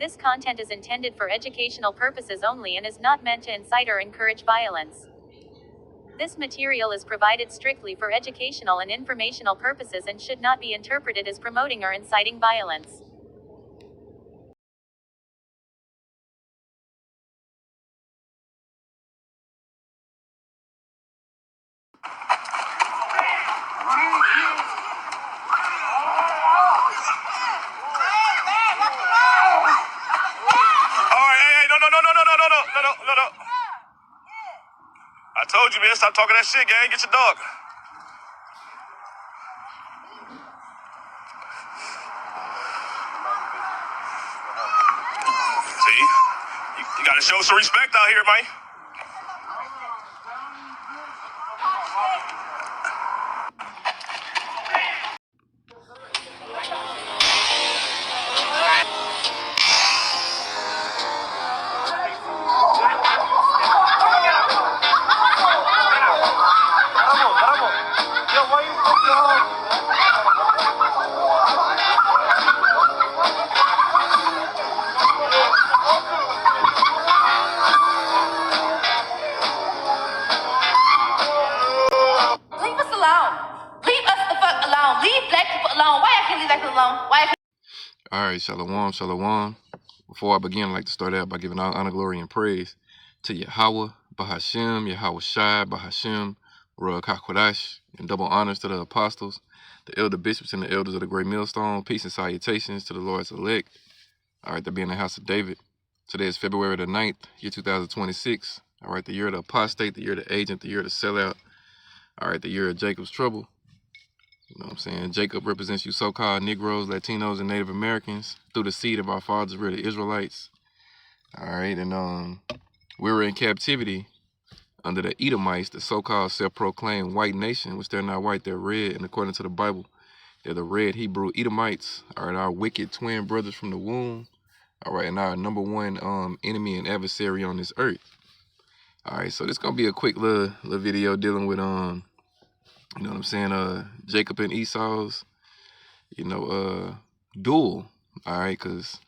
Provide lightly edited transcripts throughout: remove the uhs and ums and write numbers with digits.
This content is intended for educational purposes only and is not meant to incite or encourage violence. This material is provided strictly for educational and informational purposes and should not be interpreted as promoting or inciting violence. No. I told you, man, stop talking that shit, gang. Get your dog. See? You gotta show some respect out here, man. Leave us alone. Leave us the fuck alone. Leave black people alone. Why I can't leave black people alone? Why I can't... All right, shalom. Before I begin, I'd like to start out by giving all honor, glory, and praise to Yahweh, Bahashem, Yahweh Shai, Bahashem, Ruach HaKodesh, and double honors to the apostles, the elder bishops, and the elders of the great millstone. Peace and salutations to the Lord's elect. All right, to be in the house of David. Today is February the 9th, year 2026. All right, the year of the apostate, the year of the agent, the year of the sellout. All right, the year of Jacob's trouble. You know what I'm saying? Jacob represents you so-called Negroes, Latinos, and Native Americans through the seed of our fathers, we're the Israelites. All right, and we were in captivity under the Edomites, the so-called self-proclaimed white nation, which they're not white, they're red, and according to the Bible, they're the red Hebrew Edomites, all right, our wicked twin brothers from the womb, all right, and our number one enemy and adversary on this earth. All right, so this gonna be a quick little video dealing with you know what I'm saying, Jacob and Esau's, duel, all right, because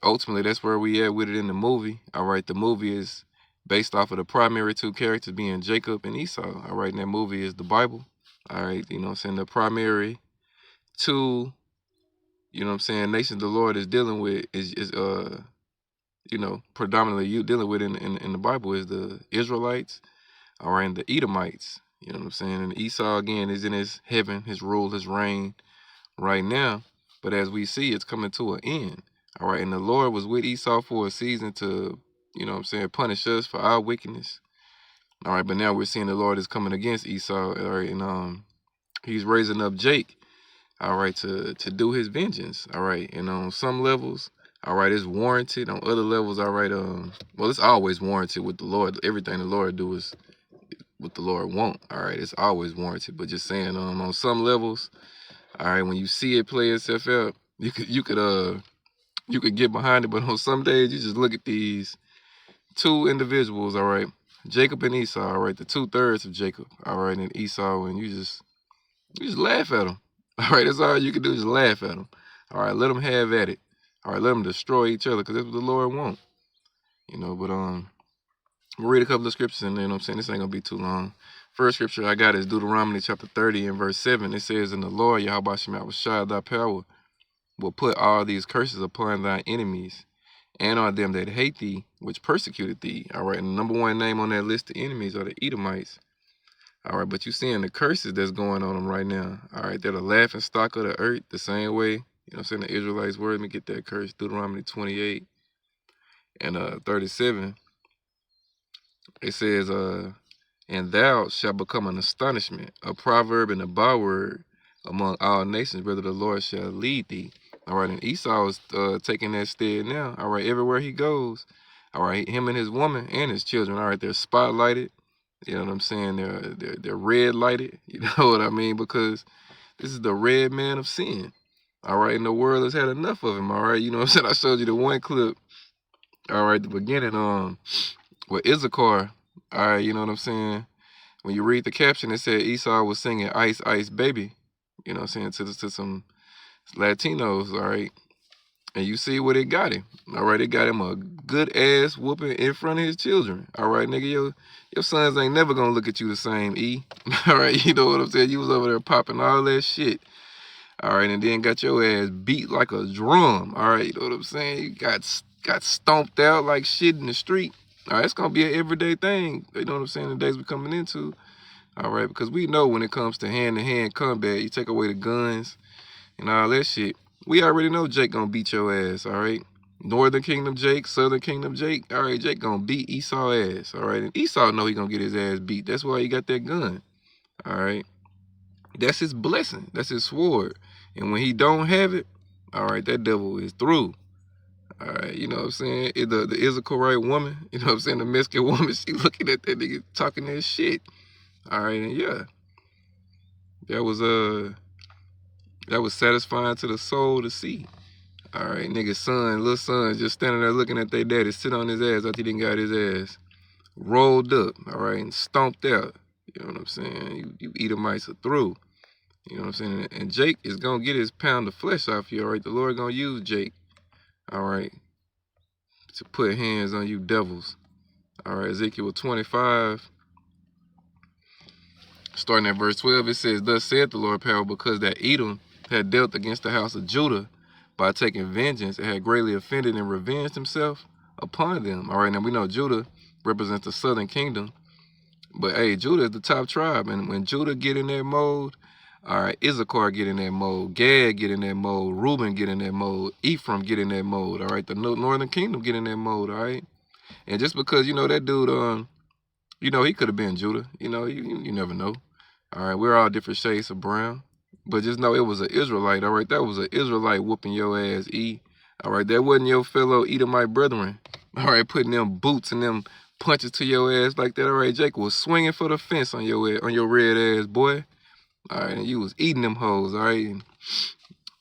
ultimately that's where we at with it in the movie, all right. The movie is based off of the primary two characters being Jacob and Esau, all right, and that movie is the Bible, all right, you know what I'm saying. The primary two, you know what I'm saying, nations the Lord is dealing with is predominantly you dealing with in the Bible is the Israelites, all right, and the Edomites. You know what I'm saying? And Esau, again, is in his heaven, his rule, his reign right now. But as we see, it's coming to an end. All right. And the Lord was with Esau for a season to, you know what I'm saying, punish us for our wickedness. All right. But now we're seeing the Lord is coming against Esau. All right. And he's raising up Jake, all right, to do his vengeance. All right. And on some levels, all right, it's warranted. On other levels, all right, well, it's always warranted with the Lord. Everything the Lord do is what the Lord want, all right, it's always warranted. But just saying, on some levels, all right, when you see it play itself out, you could get behind it. But on some days, you just look at these two individuals, all right, Jacob and Esau, all right, the 2/3 of Jacob, all right, and Esau, and you just laugh at them, all right. That's all you can do, just laugh at them, all right. Let them have at it, all right. Let them destroy each other, because that's what the Lord wants, you know. But we'll read a couple of scriptures, and you know what I'm saying, this ain't gonna be too long. First scripture I got is Deuteronomy chapter 30 and verse 7. It says, "And the Lord Yahweh Shema Shai thy power will put all these curses upon thy enemies and on them that hate thee, which persecuted thee." All right, and the number one name on that list of enemies are the Edomites. All right, but you seeing the curses that's going on them right now. All right, they're the laughing stock of the earth, the same way, you know what I'm saying, the Israelites were. Let me get that curse. Deuteronomy 28 and 37. It says, "And thou shalt become an astonishment, a proverb and a byword among all nations, whether the Lord shall lead thee." All right, and Esau is taking that stead now. All right, everywhere he goes, all right, him and his woman and his children, all right, they're spotlighted. You know what I'm saying? They're red lighted. You know what I mean? Because this is the red man of sin. All right, and the world has had enough of him. All right, you know what I'm saying? I showed you the one clip. All right, the beginning with Issachar. All right, you know what I'm saying? When you read the caption, it said Esau was singing "Ice, Ice, Baby," you know what I'm saying, to some Latinos, all right? And you see what it got him. All right, it got him a good ass whooping in front of his children. All right, nigga, your sons ain't never gonna look at you the same, E. All right, you know what I'm saying? You was over there popping all that shit. All right, and then got your ass beat like a drum. All right, you know what I'm saying? You got stomped out like shit in the street. All right, it's gonna be an everyday thing. You know what I'm saying? The days we're coming into. All right, because we know when it comes to hand-to-hand combat, you take away the guns and all that shit. We already know Jake gonna beat your ass, all right? Northern Kingdom Jake, Southern Kingdom Jake, all right, Jake gonna beat Esau ass, all right? And Esau know he gonna get his ass beat. That's why he got that gun, all right? That's his blessing. That's his sword. And when he don't have it, all right, that devil is through. All right, you know what I'm saying? The Issacharite woman, you know what I'm saying? The Mexican woman, she looking at that nigga talking that shit. All right, and yeah, that was satisfying to the soul to see. All right, nigga's son, little son, just standing there looking at their daddy sit on his ass after he didn't got his ass rolled up, all right, and stomped out. You know what I'm saying? You Edomites are through. You know what I'm saying? And Jake is going to get his pound of flesh off you, all right? The Lord going to use Jake, all right, to put hands on you devils. All right, Ezekiel 25, starting at verse 12, it says, "Thus saith the Lord power, because that Edom had dealt against the house of Judah by taking vengeance, and had greatly offended and revenged himself upon them." All right, now we know Judah represents the southern kingdom, but hey, Judah is the top tribe, and when Judah get in that mode, all right, Issachar get in that mode, Gad get in that mode, Reuben get in that mode, Ephraim get in that mode, all right, the northern kingdom get in that mode, all right? And just because, you know, that dude, you know, he could have been Judah, you know, you never know. All right, we're all different shades of brown, but just know it was an Israelite, all right? That was an Israelite whooping your ass, E. All right, that wasn't your fellow Edomite brethren, all right, putting them boots and them punches to your ass like that. All right, Jake was swinging for the fence on your red ass, boy. All right, and you was eating them hoes, all right? And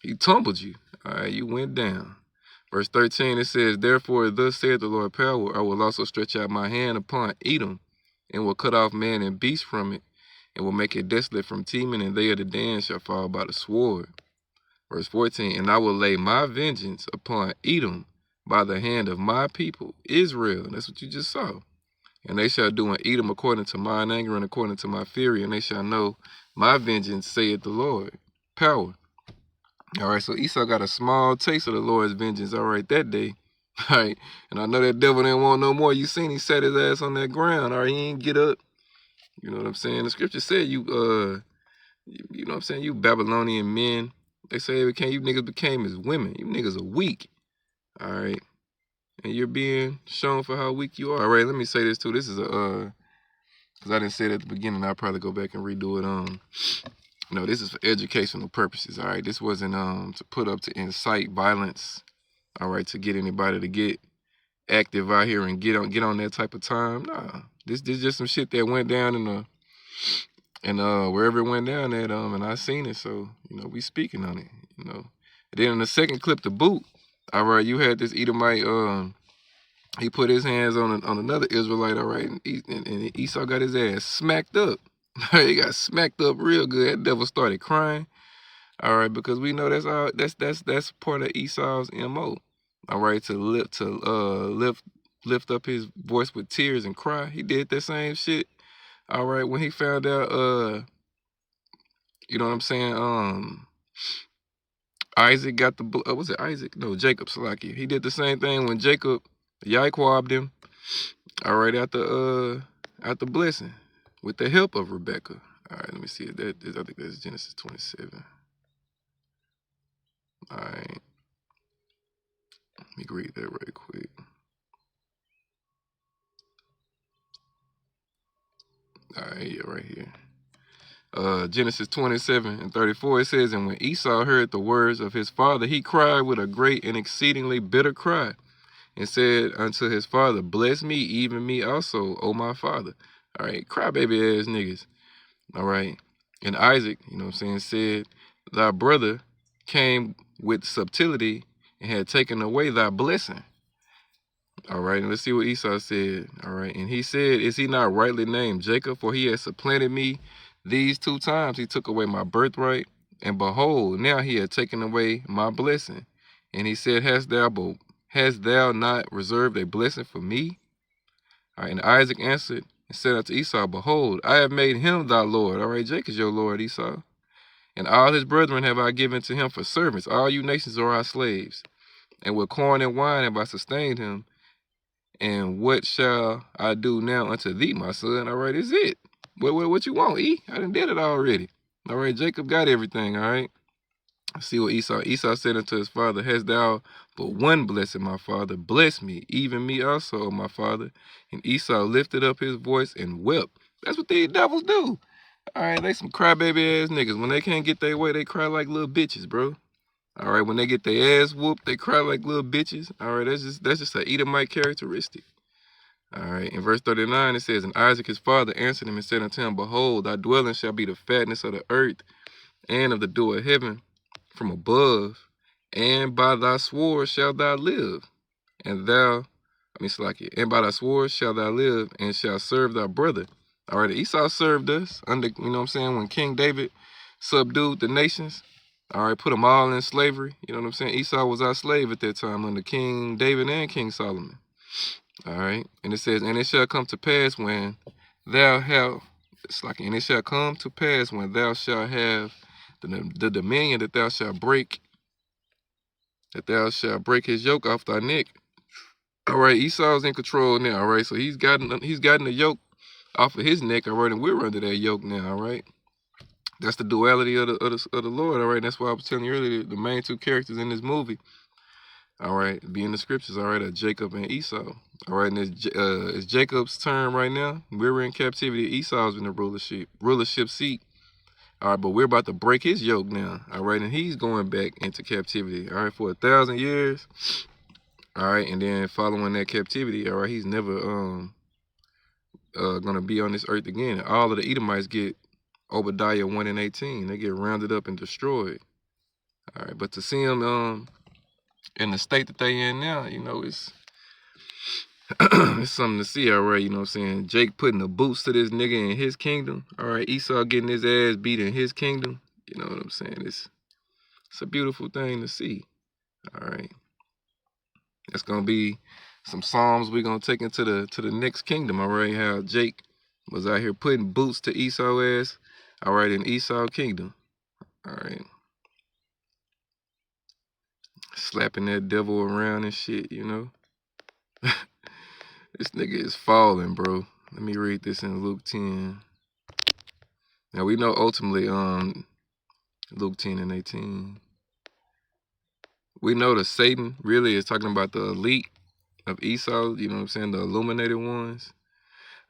he tumbled you, all right? You went down. Verse 13, it says, "Therefore, thus saith the Lord power, I will also stretch out my hand upon Edom, and will cut off man and beast from it, and will make it desolate from Teman, and they of the Dan shall fall by the sword." Verse 14, "And I will lay my vengeance upon Edom by the hand of my people, Israel." And that's what you just saw. "And they shall do in Edom according to mine anger and according to my fury, and they shall know my vengeance, saith the Lord." Power. All right, so Esau got a small taste of the Lord's vengeance, all right, that day. All right, and I know that devil didn't want no more. You seen he sat his ass on that ground, all right, he ain't get up. You know what I'm saying? The scripture said you know what I'm saying, you Babylonian men, they say you niggas became as women. You niggas are weak, all right? And you're being shown for how weak you are. All right, let me say this too. This is because I didn't say it at the beginning. I'll probably go back and redo it. No, this is for educational purposes, all right? This wasn't to put up to incite violence, all right, to get anybody to get active out here and get on that type of time. Nah, this just some shit that went down in wherever it went down at, and I seen it, so, you know, we speaking on it, you know. And then in the second clip to boot, all right, you had this Edomite, he put his hands on another Israelite, all right, and Esau got his ass smacked up. He got smacked up real good. That devil started crying. All right, because we know that's part of Esau's MO. All right, to lift up his voice with tears and cry. He did that same shit. All right, when he found out, you know what I'm saying? Isaac got the was it Isaac? No, Jacob Salaki. He did the same thing when Jacob Yikwabbed him. All right, at the blessing, with the help of Rebecca. All right, let me see. I think that's Genesis 27. All right. Let me read that right quick. All right, yeah, right here. Genesis 27:34, it says, "And when Esau heard the words of his father, he cried with a great and exceedingly bitter cry, and said unto his father, Bless me, even me also, O my father." All right, crybaby ass niggas. All right. And Isaac, you know what I'm saying, said, "Thy brother came with subtlety and had taken away thy blessing." All right, and let's see what Esau said. All right, and he said, "Is he not rightly named Jacob? For he has supplanted me these 2 times. He took away my birthright, and behold, now he had taken away my blessing. And he said, hast thou not reserved a blessing for me? All right, and Isaac answered and said unto Esau, behold, I have made him thy Lord. All right, Jacob is your Lord, Esau. And all his brethren have I given to him for servants. All you nations are our slaves. And with corn and wine have I sustained him. And what shall I do now unto thee, my son? All right, is it. What you want, E? I done did it already. All right, Jacob got everything, all right? See what Esau said unto his father, hast thou but one blessing, my father? Bless me, even me also, my father. And Esau lifted up his voice and wept. That's what these devils do. All right, they some crybaby ass niggas. When they can't get their way, they cry like little bitches, bro. All right, when they get their ass whooped, they cry like little bitches. All right, that's just an Edomite characteristic. All right, in verse 39, it says, and Isaac his father answered him and said unto him, behold, thy dwelling shall be the fatness of the earth and of the dew of heaven from above, and by thy sword shalt thou live, and by thy sword shalt thou live, and shalt serve thy brother. All right, Esau served us under, you know what I'm saying, when King David subdued the nations. All right, put them all in slavery. You know what I'm saying? Esau was our slave at that time under King David and King Solomon. All right, and it says, and it shall come to pass when thou have, and it shall come to pass when thou shalt have the dominion that thou shalt break his yoke off thy neck. All right, Esau's in control now. All right, so he's gotten the yoke off of his neck. All right, and we're under that yoke now. All right, that's the duality of the Lord. All right, that's why I was telling you earlier, the main two characters in this movie, all right, be in the scriptures. All right, are Jacob and Esau. All right, and it's Jacob's turn right now. We're in captivity. Esau's in the rulership seat. All right, but we're about to break his yoke now. All right, and he's going back into captivity. All right, for 1,000 years. All right, and then following that captivity, all right, he's never gonna be on this earth again. All of the Edomites get Obadiah 1:18. They get rounded up and destroyed. All right, but to see them in the state that they in now, you know, it's it's something to see. All right, you know what I'm saying? Jake putting the boots to this nigga in his kingdom. All right, Esau getting his ass beat in his kingdom. You know what I'm saying? It's a beautiful thing to see. All right, that's gonna be some psalms we're gonna take into the next kingdom. All right, how Jake was out here putting boots to Esau ass. All right, in Esau kingdom. All right, slapping that devil around and shit. You know. This nigga is falling, bro. Let me read this in Luke 10. Now we know ultimately Luke 10:18. We know that Satan really is talking about the elite of Esau, you know what I'm saying, the illuminated ones.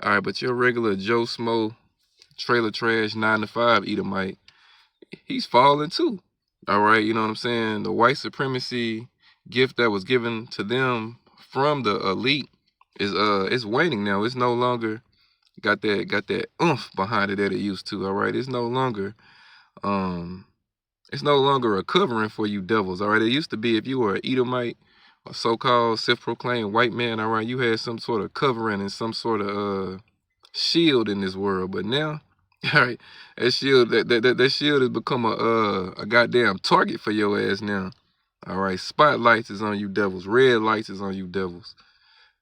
All right, but your regular Joe Smo, trailer trash 9-to-5 Edomite, he's falling too. All right, you know what I'm saying? The white supremacy gift that was given to them from the elite is it's waning now. It's no longer got that oomph behind it that it used to. All right, it's no longer a covering for you devils. All right, it used to be if you were an Edomite, a so-called self-proclaimed white man, all right, you had some sort of covering and some sort of shield in this world. But now, all right, that shield has become a goddamn target for your ass now. All right, spotlights is on you devils, red lights is on you devils.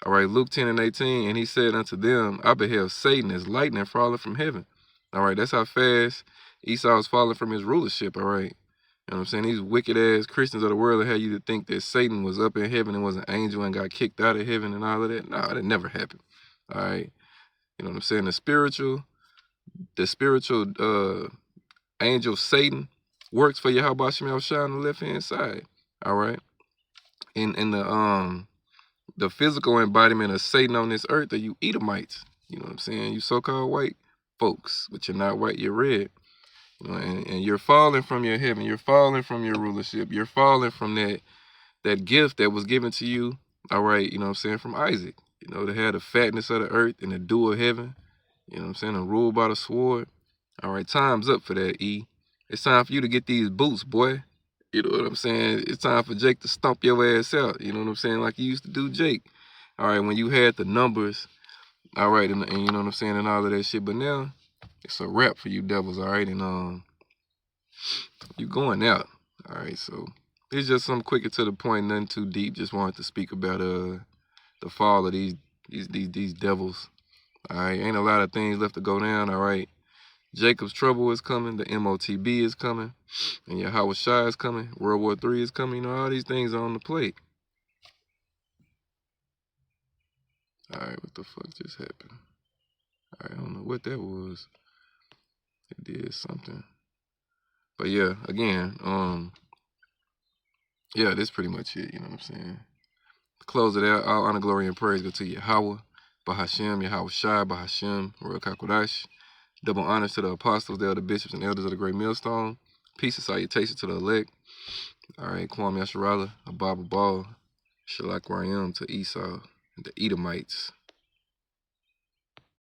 All right, Luke 10:18, and he said unto them, I beheld Satan as lightning falling from heaven. All right, that's how fast Esau is falling from his rulership. All right, you know what I'm saying? These wicked ass Christians of the world that had you to think that Satan was up in heaven and was an angel and got kicked out of heaven and all of that. Nah, that never happened. All right, you know what I'm saying? The spiritual angel Satan works for Yahweh Shem Shah on the left hand side. All right, in the physical embodiment of Satan on this earth are you Edomites. You know what I'm saying? You so-called white folks, but you're not white, you're red. You know, and you're falling from your heaven. You're falling from your rulership. You're falling from that gift that was given to you, all right, you know what I'm saying, from Isaac. You know, to have the fatness of the earth and the dew of heaven. You know what I'm saying? And rule by the sword. All right, time's up for that, E. It's time for you to get these boots, boy. You know what I'm saying? It's time for Jake to stomp your ass out. You know what I'm saying? Like you used to do Jake. All right, when you had the numbers. All right, and you know what I'm saying, and all of that shit. But now, it's a wrap for you devils, all right? And you going out. All right, so it's just some quicker to the point, nothing too deep. Just wanted to speak about the fall of these devils. All right, ain't a lot of things left to go down. All right, Jacob's trouble is coming. The MOTB is coming, and Yahweh Shai is coming. World War III is coming. You know, all these things are on the plate. All right, what the fuck just happened? All right, I don't know what that was. It did something. But yeah, again, yeah, that's pretty much it. You know what I'm saying? To close it out, all honor, glory, and praise go to Yahweh, Bahashem, Yahweh Shai, Bahashem, Ruach HaKodesh. Double honors to the apostles, the elder bishops, and elders of the great millstone. Peace and salutation to the elect. All right, Kwame Yasharala, Ababa Ball, Shalak Rayam to Esau, and the Edomites.